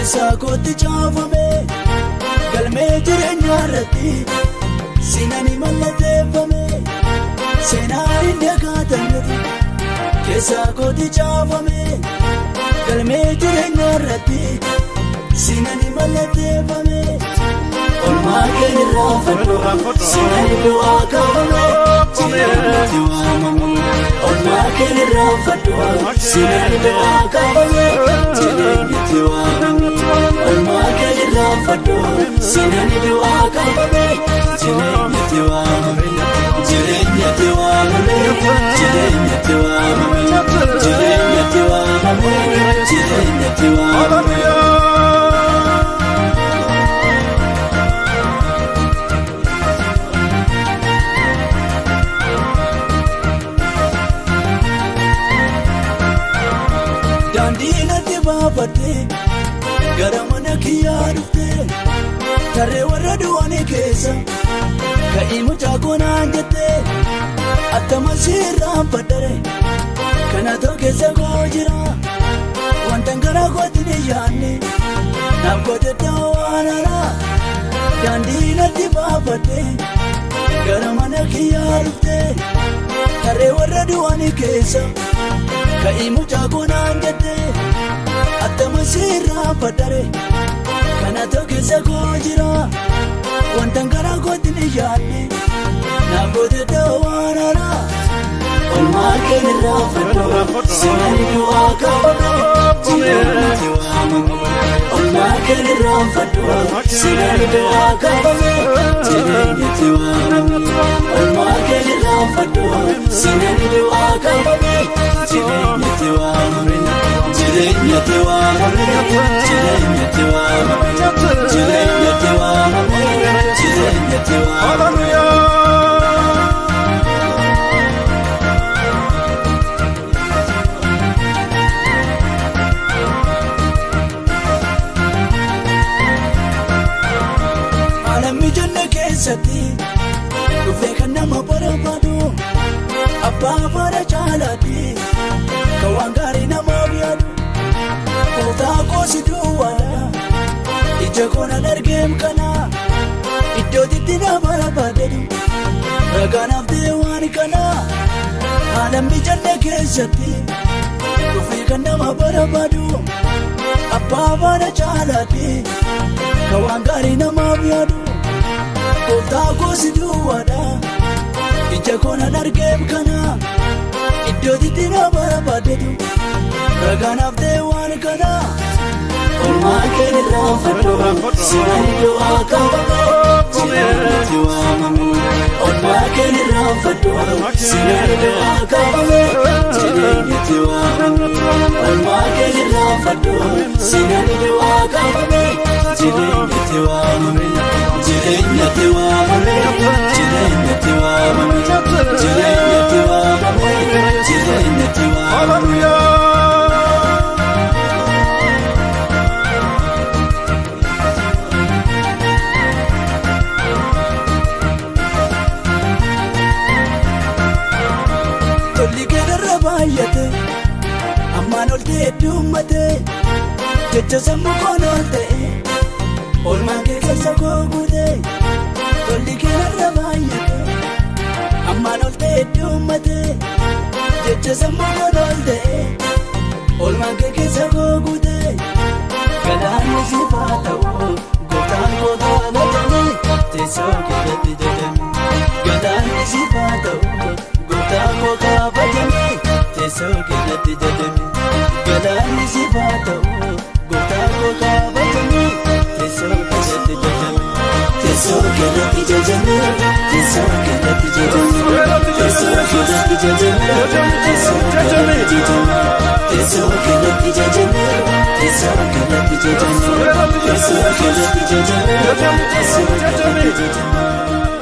keessa kootti caafame galmee jireenyaa irratti sinani mallateeffame seenaa hin dagaatamnetu keessa kootti caafame galmee jireenyaa irratti sinani mallateeffame olmaa keerraa fadhu sinani du'aa kaafame jireenyatti waamamu olmaa keerraa fadhu sinani du'aa kaafame jireenyatti waamamu olmaa keerraa fadhu sinani du'aa kaafame jireenyatti waamamu jireenyatti waamamu jireenyatti waamamu jireenyatti waamamu jireenyatti waamamu. Daandii baafadhee gara mana kiyyaa dhuftee tarree warra du'anii keessa ka'ii mucaa koonaan jettee attama sirraan fadhare kana ta'u keessa koo jira wanta gara kootti ni yaadne naaf goote waan haaraa. Daandii baafadhee gara mana kiyyaa dhuftee tarree warra du'anii keessa ka'ii mucaa koonaan jettee attama sirraan fadhare kana ta'u keessa koo jira wanta gara kootti ni yaadne naaf goote waan haaraa. Olmaa keerraa fadhu sinani du'aa kaafame jireenyatti waamamu olmaa keerraa fadhu sinani du'aa kaafame jireenyatti waamamu olmaa keerraa fadhu sinani du'aa kaafame jireenyatti waamamu jireenyatti waamamu jireenyatti waamamu jireenyatti waamamu jireenyatti waamamu. Dhufee kan nama barbaadu abbaa bara jaalaati kan waan gaarii namaaf yaadu kootaa koosi duwwaadha ija koonaan argeem kana iddootitti na barbaadatu ragaanaaf ta'e waan kana haala mijanne keessatti dhufee kan nama barbaadu abbaa bara jaalaati kan waan gaarii namaaf yaadu. Kootaa koosi duwwaadha ija koonaan argeem kana iddootitti na barbaadatu ragaanaaf ta'e waan kana olmaa keerraa fadhu sinani du'aa kaafame jireenyatti waamamu olmaa keerraa fadhu sinani du'aa kaafame jireenyatti waamamu olmaa keerraa fadhu sinani du'aa kaafame jireenyatti waamamu. Jireenyatti waamame jireenyatti waamame jireenyatti waamame jireenyatti waamame. Tolli keerra baay'ate ammaan ol ta'e duumate jecha sammuu koon ol ta'e. Olmaa keessa koo guute tolli keerra baay'ate ammaan ol ta'e duumate jecha sammuu koon ol ta'e olmaa keessa koo guute galaanni siifaa ta'u gootaan koo kaabajame teessoo keerratti jedhame galaanni siifaa ta'u gootaan koo kaabajame teessoo keerratti jedhame galaanni siifaa ta'u gootaan koo kaabajame. Teessoo keerratti jedhame teessoo keerratti jedhame teessoo keerratti jedhame teessoo keerratti jedhame teessoo keerratti jedhame teessoo keerratti jedhame teessoo keerratti jedhame teessoo keerratti jedhame teessoo keerratti jedhame.